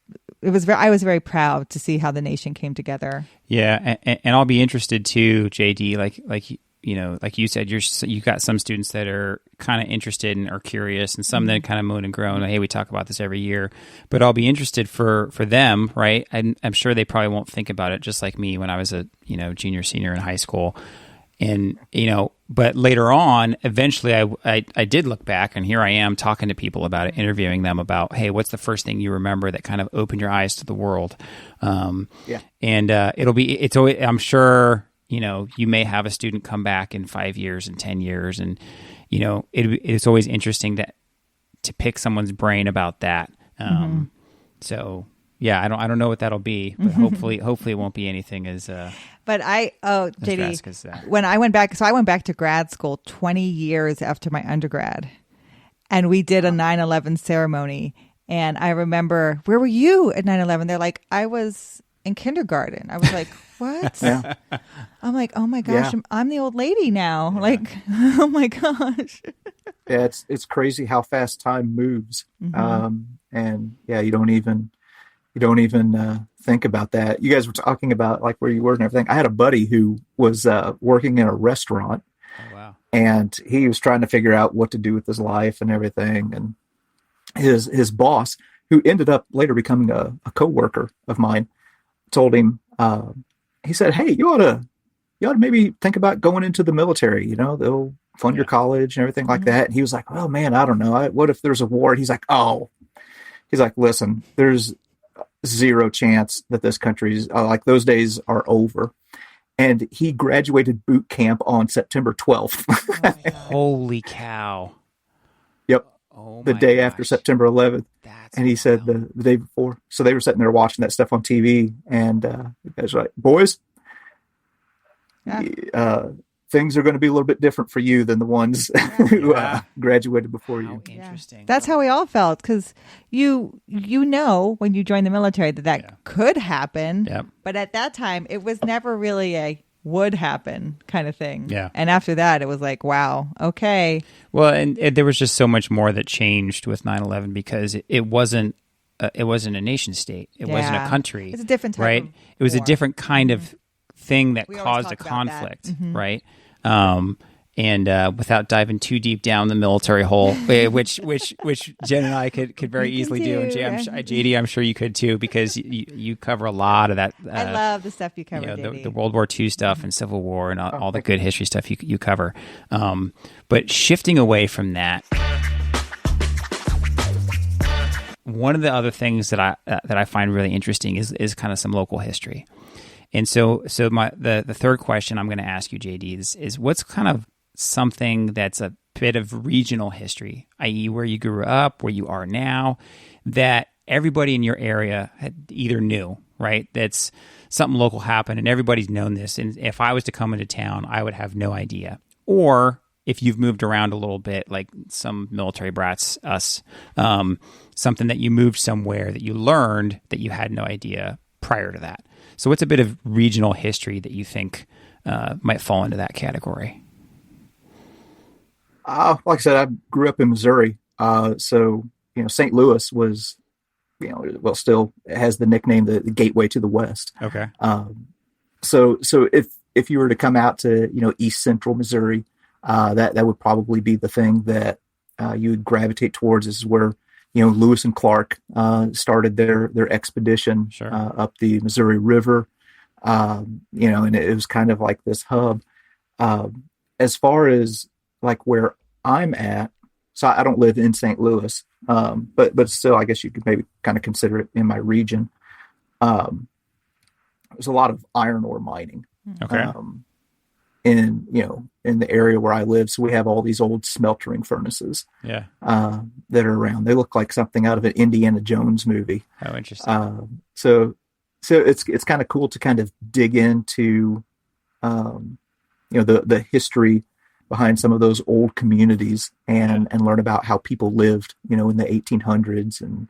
Speaker 2: very proud to see how the nation came together.
Speaker 1: Yeah, and I'll be interested too, JD. Like you said, you got some students that are kind of interested and are curious, and some that kind of moan and groan. Hey, we talk about this every year, but I'll be interested for them, right? I'm sure they probably won't think about it just like me when I was a junior, senior in high school. And, but later on, eventually I did look back, and here I am talking to people about it, interviewing them about, hey, what's the first thing you remember that kind of opened your eyes to the world? And it's always, I'm sure, you may have a student come back in 5 years and 10 years. And, it's always interesting to pick someone's brain about that. So yeah, I don't know what that'll be, but hopefully it won't be anything as
Speaker 2: But JD, when I went back, I went back to grad school 20 years after my undergrad, and we did a 9/11 ceremony. And I remember, where were you at 9/11? They're like, I was in kindergarten. I was like, what?
Speaker 3: Yeah.
Speaker 2: I'm like, oh my gosh, I'm the old lady now. Yeah. Like, oh my gosh.
Speaker 3: Yeah, it's crazy how fast time moves. And yeah, you don't even think about that. You guys were talking about where you were and everything. I had a buddy who was working in a restaurant.
Speaker 1: Oh, wow.
Speaker 3: And he was trying to figure out what to do with his life and everything. And his boss, who ended up later becoming a coworker of mine, told him, he said, hey, you ought to maybe think about going into the military. They'll fund your college and everything like that. And he was like, oh man, I don't know. What if there's a war? And he's like, listen, there's zero chance that this country's those days are over. And he graduated boot camp on September 12th.
Speaker 1: Holy cow.
Speaker 3: Yep.
Speaker 1: Oh,
Speaker 3: the day after September 11th. And he said the day before. So they were sitting there watching that stuff on TV. And the guys were like, boys, things are going to be a little bit different for you than the ones who graduated before you.
Speaker 1: Interesting.
Speaker 2: That's how we all felt, because you when you join the military that could happen.
Speaker 1: Yep.
Speaker 2: But at that time, it was never really a would happen kind of thing.
Speaker 1: Yeah.
Speaker 2: And after that, it was like, wow, okay.
Speaker 1: Well, and there was just so much more that changed with 9/11 because it wasn't a nation state. It wasn't a country.
Speaker 2: It's a different type
Speaker 1: right?
Speaker 2: of
Speaker 1: It was
Speaker 2: war.
Speaker 1: a different kind of thing that
Speaker 2: We always
Speaker 1: caused a
Speaker 2: talk about
Speaker 1: conflict,
Speaker 2: that.
Speaker 1: right? And without diving too deep down the military hole, which Jen and I could very easily do, and JD, I'm sure you could too, because you cover a lot of that.
Speaker 2: I love the stuff you cover, JD.
Speaker 1: The World War II stuff and Civil War and all the good history stuff you cover. But shifting away from that, one of the other things that I find really interesting is kind of some local history. And so the third question I'm going to ask you, JD, is what's kind of something that's a bit of regional history, i.e. where you grew up, where you are now, that everybody in your area had either knew, right? That's something local happened and everybody's known this. And if I was to come into town, I would have no idea. Or if you've moved around a little bit, like some military brats, us, something that you moved somewhere that you learned that you had no idea prior to that. So what's a bit of regional history that you think might fall into that category?
Speaker 3: Like I said, I grew up in Missouri. So, St. Louis was, well, still has the nickname the gateway to the West.
Speaker 1: Okay.
Speaker 3: So if you were to come out to East Central Missouri, that would probably be the thing that you would gravitate towards. This is where Lewis and Clark started their expedition up the Missouri River. And it was kind of like this hub. As far as like where I'm at, so I don't live in St. Louis, but still, I guess you could maybe kind of consider it in my region. There's a lot of iron ore mining.
Speaker 1: Okay.
Speaker 3: In the area where I live, so we have all these old smeltering furnaces.
Speaker 1: Yeah.
Speaker 3: That are around. They look like something out of an Indiana Jones movie.
Speaker 1: Oh, interesting.
Speaker 3: So it's kind of cool to kind of dig into, the history behind some of those old communities and learn about how people lived, in the 1800s and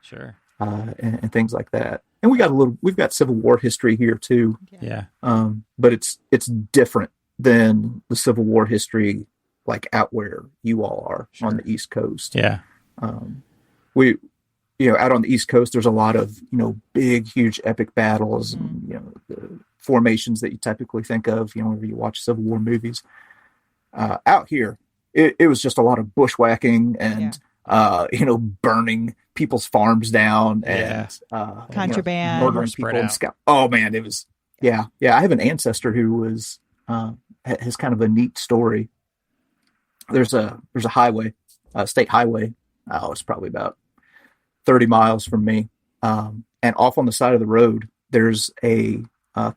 Speaker 3: and things like that. And we've got Civil War history here too.
Speaker 1: Yeah.
Speaker 3: But it's different than the Civil War history, like out where you all are on the East Coast.
Speaker 1: Yeah.
Speaker 3: We, out on the East Coast, there's a lot of, big, huge epic battles and, the formations that you typically think of, whenever you watch Civil War movies. Out here, it was just a lot of bushwhacking and, burning people's farms down and
Speaker 2: contraband,
Speaker 3: murdering people and oh man, it was, I have an ancestor who was, has kind of a neat story. There's a highway, state highway. Oh, it's probably about 30 miles from me. And off on the side of the road, there's a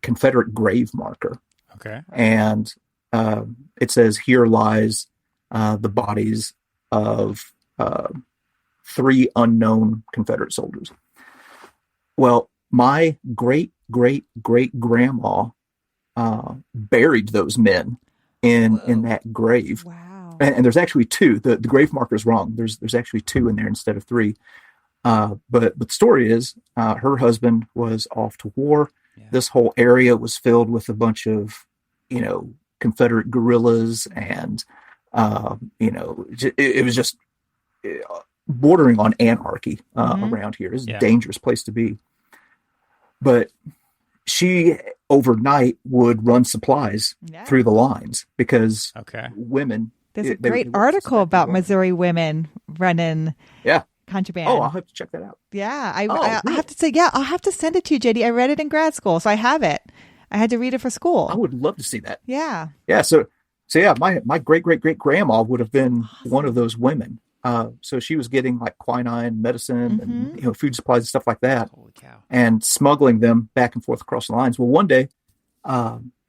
Speaker 3: Confederate grave marker.
Speaker 1: Okay.
Speaker 3: And it says, "Here lies the bodies of 3 unknown Confederate soldiers." Well, my great grandma buried those men in that grave.
Speaker 2: Wow.
Speaker 3: And there's actually 2. The grave marker is wrong. There's actually 2 in there instead of 3. But the story is her husband was off to war. Yeah. This whole area was filled with a bunch of, Confederate guerrillas and, it was just bordering on anarchy around here. It's a dangerous place to be. But she overnight would run supplies through the lines because women.
Speaker 2: There's a great article about Missouri women running contraband.
Speaker 3: Oh, I'll have to check that out.
Speaker 2: Yeah, I have to say, I'll have to send it to you, JD. I read it in grad school, so I have it. I had to read it for school.
Speaker 3: I would love to see that.
Speaker 2: Yeah.
Speaker 3: Yeah. So my great grandma would have been one of those women. So she was getting like quinine medicine and food supplies and stuff like that.
Speaker 1: Holy cow.
Speaker 3: And smuggling them back and forth across the lines. Well, one day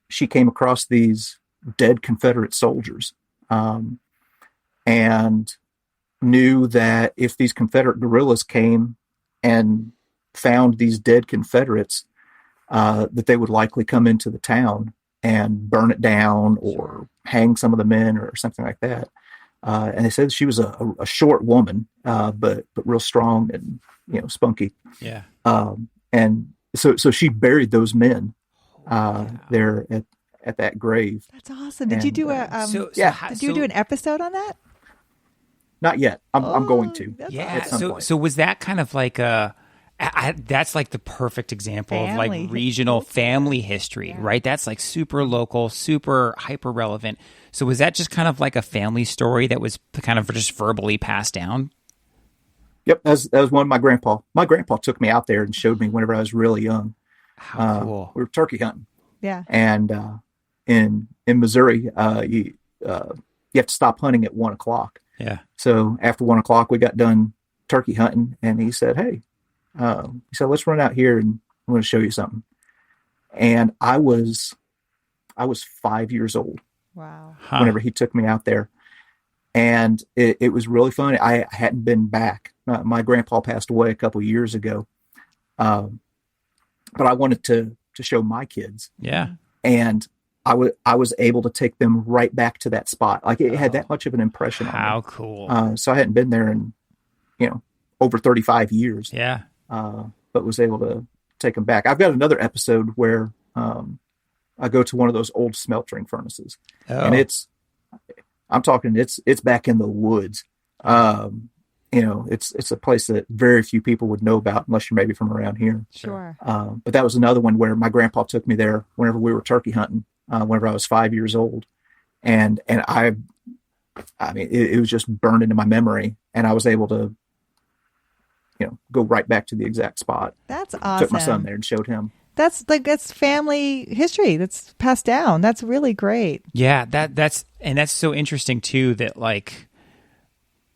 Speaker 3: she came across these dead Confederate soldiers and knew that if these Confederate guerrillas came and found these dead Confederates, that they would likely come into the town and burn it down or hang some of the men or something like that. And they said she was a short woman, but real strong and spunky.
Speaker 1: Yeah.
Speaker 3: And so she buried those men there at that grave.
Speaker 2: That's awesome. Did you do did you do an episode on that?
Speaker 3: Not yet. I'm going to.
Speaker 1: Yeah. So was that kind of like that's like the perfect example of like regional family history, right? That's like super local, super hyper relevant. So was that just kind of like a family story that was kind of just verbally passed down?
Speaker 3: Yep. That was one of my grandpa. My grandpa took me out there and showed me whenever I was really young.
Speaker 1: How cool.
Speaker 3: We were turkey hunting.
Speaker 2: Yeah.
Speaker 3: And in Missouri, you have to stop hunting at 1:00.
Speaker 1: Yeah.
Speaker 3: So after 1:00, we got done turkey hunting, and he said, "Hey," he said, "let's run out here and I'm going to show you something." And I was 5 years old.
Speaker 2: Wow.
Speaker 3: Whenever he took me out there, and it was really fun. I hadn't been back. My grandpa passed away a couple years ago, but I wanted to show my kids.
Speaker 1: Yeah.
Speaker 3: And I was able to take them right back to that spot. Like it had that much of an impression on me.
Speaker 1: How cool.
Speaker 3: So I hadn't been there in, over 35 years.
Speaker 1: Yeah.
Speaker 3: But was able to take them back. I've got another episode where I go to one of those old smeltering furnaces. Oh. And it's back in the woods. it's a place that very few people would know about unless you're maybe from around here.
Speaker 2: Sure.
Speaker 3: But that was another one where my grandpa took me there whenever we were turkey hunting, whenever I was 5 years old. And I mean, it was just burned into my memory, and I was able to, go right back to the exact spot.
Speaker 2: That's awesome.
Speaker 3: Took my son there and showed him.
Speaker 2: That's family history that's passed down. That's really great.
Speaker 1: Yeah, that's so interesting too, that like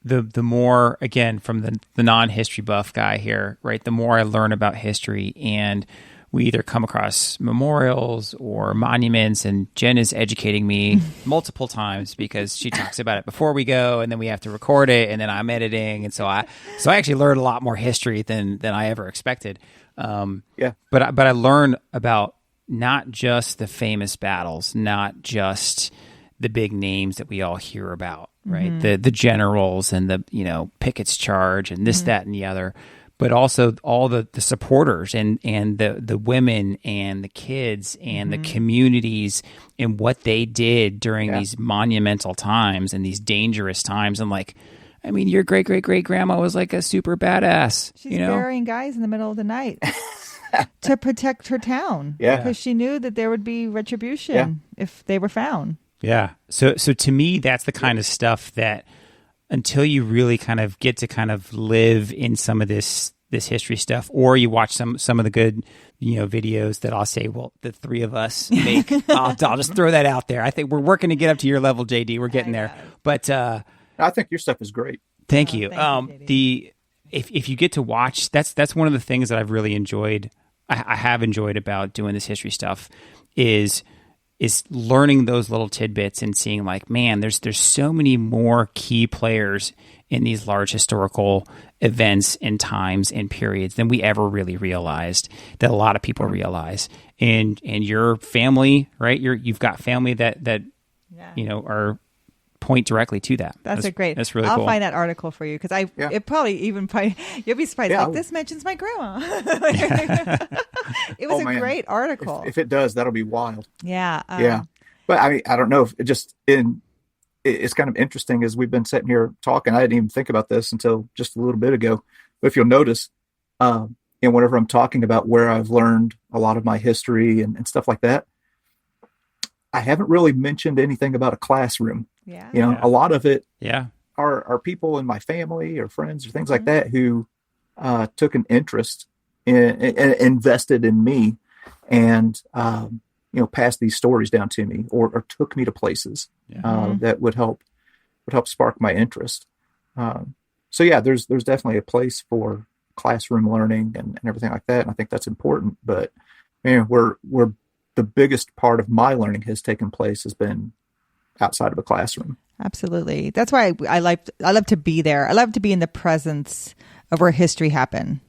Speaker 1: the more, again, from the non-history buff guy here, right? The more I learn about history, and we either come across memorials or monuments, and Jen is educating me multiple times because she talks about it before we go, and then we have to record it, and then I'm editing, and so I actually learned a lot more history than I ever expected. But I learn about not just the famous battles, not just the big names that we all hear about, right? Mm-hmm. The generals and the Pickett's charge and this, that, and the other, but also all the supporters and the women and the kids and the communities and what they did during these monumental times and these dangerous times. And like, I mean, your great-great-great-grandma was like a super badass.
Speaker 2: She's burying guys in the middle of the night to protect her town.
Speaker 3: Yeah.
Speaker 2: Because she knew that there would be retribution if they were found.
Speaker 1: Yeah. So to me, that's the kind of stuff that until you really kind of get to kind of live in some of this history stuff, or you watch some of the good, videos that I'll say, well, the three of us make, I'll just throw that out there. I think we're working to get up to your level, JD. We're getting there. But
Speaker 3: I think your stuff is great.
Speaker 1: Thank you.
Speaker 2: Thank you,
Speaker 1: if you get to watch, that's one of the things that I've really enjoyed. I have enjoyed about doing this history stuff is learning those little tidbits and seeing like, man, there's so many more key players in these large historical events and times and periods than we ever really realized, that a lot of people realize. And your family, right? You've got family that are point directly to that.
Speaker 2: That's great.
Speaker 1: That's really cool.
Speaker 2: I'll find that article for you because it probably you'll be surprised. Like, this mentions my grandma. It was a great article.
Speaker 3: If it does, that'll be wild.
Speaker 2: Yeah.
Speaker 3: Yeah. But I mean, I don't know if it's kind of interesting as we've been sitting here talking. I didn't even think about this until just a little bit ago. But if you'll notice, whenever I'm talking about where I've learned a lot of my history and stuff like that, I haven't really mentioned anything about a classroom.
Speaker 2: Yeah.
Speaker 3: A lot of it
Speaker 1: are
Speaker 3: people in my family or friends or things like that who took an interest in invested in me and, passed these stories down to me or took me to places that would help spark my interest. So there's definitely a place for classroom learning and everything like that. And I think that's important, but where the biggest part of my learning has taken place has been outside of a classroom.
Speaker 2: Absolutely. That's why I love to be there. I love to be in the presence of where history happened,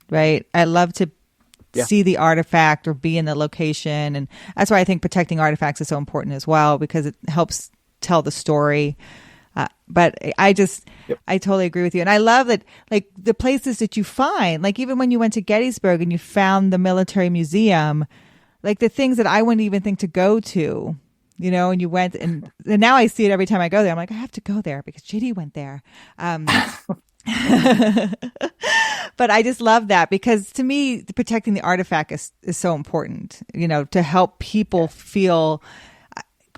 Speaker 2: right? I love to see the artifact or be in the location. And that's why I think protecting artifacts is so important as well, because it helps tell the story. But I totally agree with you. And I love that, like the places that you find, like even when you went to Gettysburg and you found the military museum, like the things that I wouldn't even think to go to, and you went and now I see it every time I go there. I'm like, I have to go there because JD went there. But I just love that because to me, protecting the artifact is so important, to help people feel.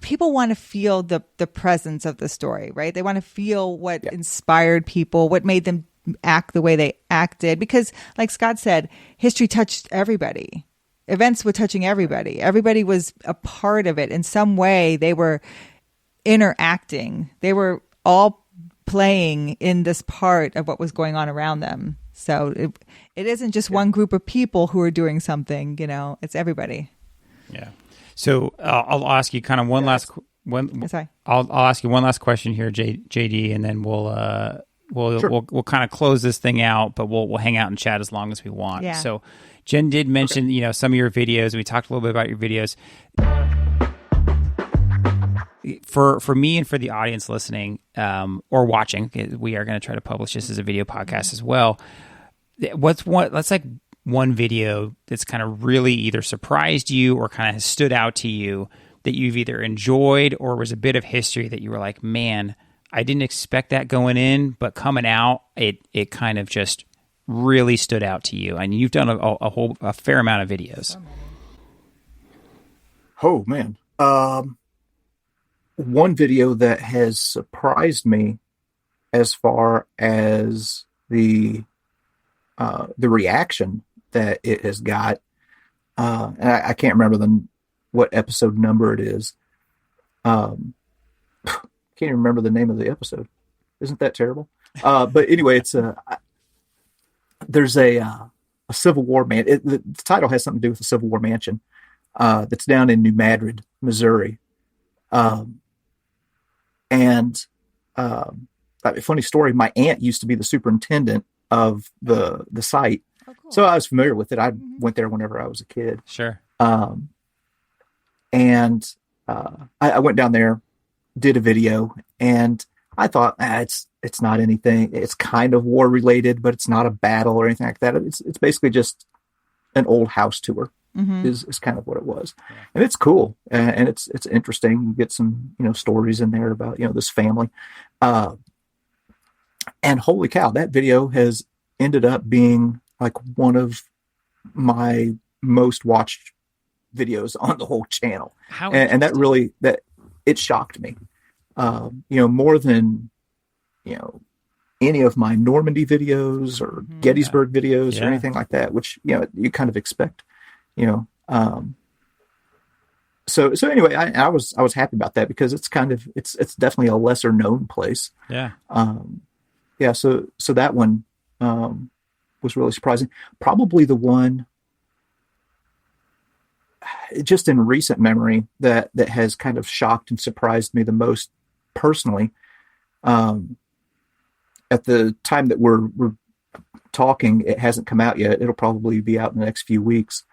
Speaker 2: People want to feel the presence of the story, right? They want to feel what inspired people, what made them act the way they acted. Because like Scott said, history touched everybody. Events were touching everybody. Everybody was a part of it. In some way, they were interacting. They were all playing in this part of what was going on around them. So it isn't just one group of people who are doing something, it's everybody. Yeah.
Speaker 1: So I'll ask you kind of one last I'll ask you one last question here, JD, and then we'll kind of close this thing out, but we'll hang out and chat as long as we want.
Speaker 2: Yeah.
Speaker 1: So Jen did mention some of your videos. We talked a little bit about your videos. For me and for the audience listening or watching, we are going to try to publish this as a video podcast as well. Let's like one video that's kind of really either surprised you or kind of has stood out to you that you've either enjoyed or was a bit of history that you were like, man, I didn't expect that going in, but coming out, it kind of just really stood out to you. And you've done a fair amount of videos.
Speaker 3: Oh man. One video that has surprised me as far as the reaction that it has got, and I can't remember what episode number it is. Can't even remember the name of the episode. Isn't that terrible? But anyway, it's there's a Civil War man. The title has something to do with the Civil War mansion that's down in New Madrid, Missouri. And a funny story, my aunt used to be the superintendent of the site. Oh, cool. So I was familiar with it. I went there whenever I was a kid.
Speaker 1: Sure.
Speaker 3: And I went down there, did a video, and I thought, it's not anything. It's kind of war related, but it's not a battle or anything like that. It's basically just an old house tour. Is kind of what it was. Yeah. And it's cool. And it's interesting. You get some, stories in there about, this family. And holy cow, that video has ended up being like one of my most watched videos on the whole channel. And that really, it shocked me. More than, any of my Normandy videos or Gettysburg videos or anything like that, which, you kind of expect. So anyway, I was happy about that because it's it's definitely a lesser known place.
Speaker 1: Yeah.
Speaker 3: So that one, was really surprising. Probably the one just in recent memory that has kind of shocked and surprised me the most personally. At the time that we're talking, it hasn't come out yet. It'll probably be out in the next few weeks.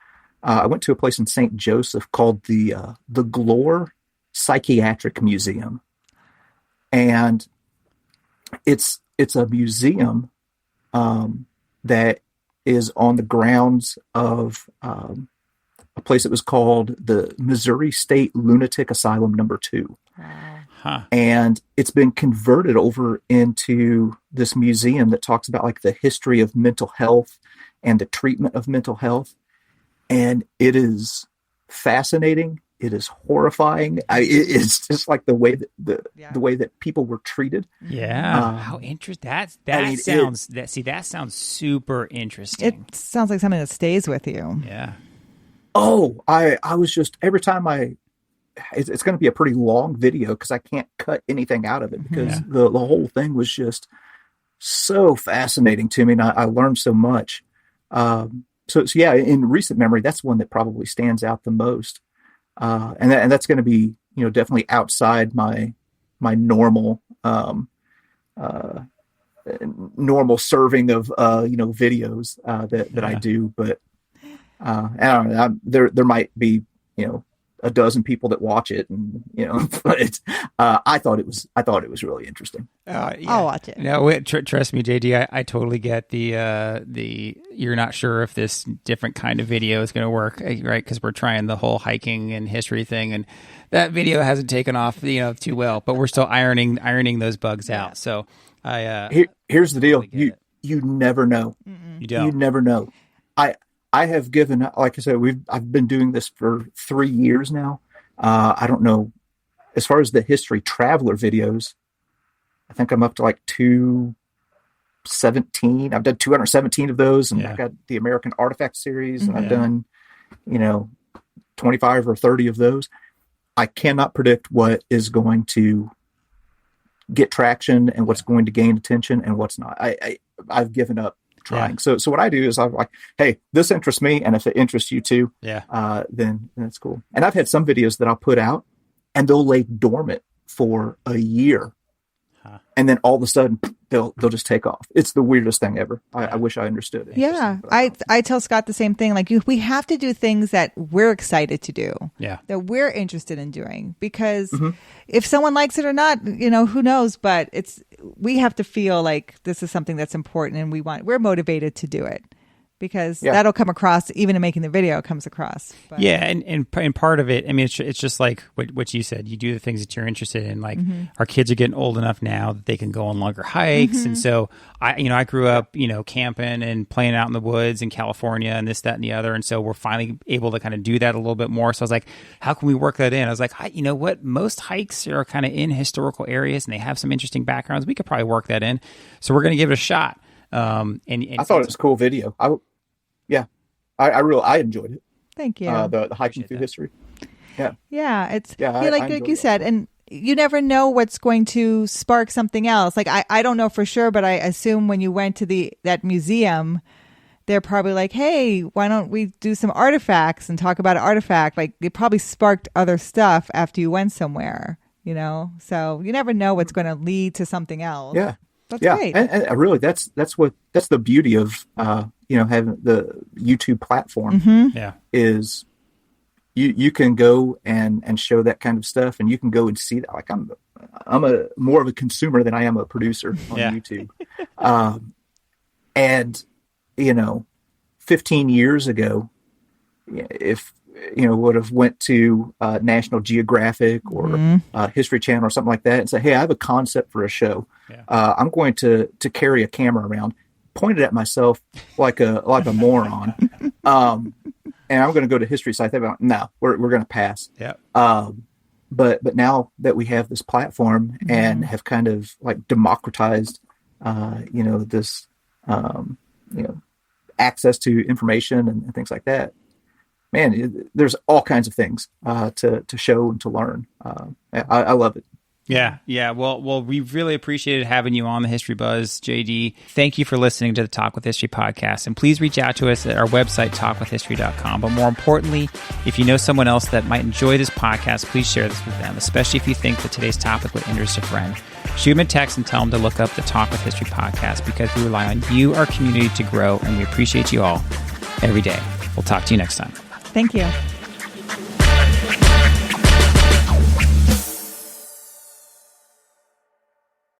Speaker 3: I went to a place in St. Joseph called the Glore Psychiatric Museum, and it's a museum that is on the grounds of a place that was called the Missouri State Lunatic Asylum Number 2.
Speaker 1: Huh.
Speaker 3: And it's been converted over into this museum that talks about like the history of mental health and the treatment of mental health. And it is fascinating. It is horrifying. It's just like the way that the way that people were treated.
Speaker 1: Yeah, how interesting! That sounds super interesting.
Speaker 2: It sounds like something that stays with you.
Speaker 1: Yeah.
Speaker 3: Oh, I was just every time it's going to be a pretty long video because I can't cut anything out of it because the whole thing was just so fascinating to me, and I learned so much. So yeah, in recent memory, that's one that probably stands out the most. And that's going to be, definitely outside my normal, normal serving of, videos, that I do. But, I don't know, there might be, a dozen people that watch it, and but I thought it was really interesting.
Speaker 2: I'll watch it.
Speaker 1: No, trust me, JD. I totally get the you're not sure if this different kind of video is going to work, right? Because we're trying the whole hiking and history thing, and that video hasn't taken off, too well. But we're still ironing those bugs out. So
Speaker 3: here's the deal: you never know.
Speaker 1: You don't.
Speaker 3: You never know. I have given, like I said, I've been doing this for 3 years now. I don't know, as far as the history traveler videos, I think I'm up to like 217. I've done 217 of those, and I got the American Artifact series, and I've done, 25 or 30 of those. I cannot predict what is going to get traction and what's going to gain attention and what's not. I've given up trying. Yeah. So what I do is I'm like, hey, this interests me, and if it interests you too, then that's cool. And I've had some videos that I'll put out and they'll lay dormant for a year. And then all of a sudden they'll just take off. It's the weirdest thing ever. I wish I understood it.
Speaker 2: Yeah. I tell Scott the same thing. Like, we have to do things that we're excited to do.
Speaker 1: Yeah.
Speaker 2: That we're interested in doing, because if someone likes it or not, who knows, but we have to feel like this is something that's important, and we're motivated to do it. because that'll come across, even in making the video, it comes across.
Speaker 1: But. Yeah, and part of it, I mean, it's just like what you said. You do the things that you're interested in. Like our kids are getting old enough now that they can go on longer hikes, and so I grew up, camping and playing out in the woods in California and this, that, and the other, and so we're finally able to kind of do that a little bit more. So I was like, how can we work that in? I was like, you know what? Most hikes are kind of in historical areas and they have some interesting backgrounds. We could probably work that in. So we're going to give it a shot. And
Speaker 3: I thought it was a cool video. I enjoyed it.
Speaker 2: Thank you.
Speaker 3: The hiking through history.
Speaker 2: Yeah. It's like you said, and you never know what's going to spark something else. Like I don't know for sure, but I assume when you went to that museum, they're probably like, hey, why don't we do some artifacts and talk about an artifact? Like it probably sparked other stuff after you went somewhere, So you never know what's going to lead to something else.
Speaker 3: Yeah.
Speaker 2: That's great.
Speaker 3: And really that's the beauty of having the YouTube platform is you can go and show that kind of stuff, and you can go and see that. Like I'm more of a consumer than I am a producer on YouTube. And 15 years ago, if would have went to National Geographic or History Channel or something like that and say, hey, I have a concept for a show. I'm going to carry a camera around, point it at myself like a moron. And I'm going to go to history site. No, we're going to pass.
Speaker 1: Yeah.
Speaker 3: But now that we have this platform and have kind of like democratized, this, access to information and things like that, man, there's all kinds of things to show and to learn. I love it.
Speaker 1: Yeah. Well, we really appreciated having you on the History Buzz, JD. Thank you for listening to the Talk with History podcast. And please reach out to us at our website, talkwithhistory.com. But more importantly, if you know someone else that might enjoy this podcast, please share this with them, especially if you think that today's topic would interest a friend. Shoot them a text and tell them to look up the Talk with History podcast, because we rely on you, our community, to grow, and we appreciate you all every day. We'll talk to you next time.
Speaker 2: Thank you.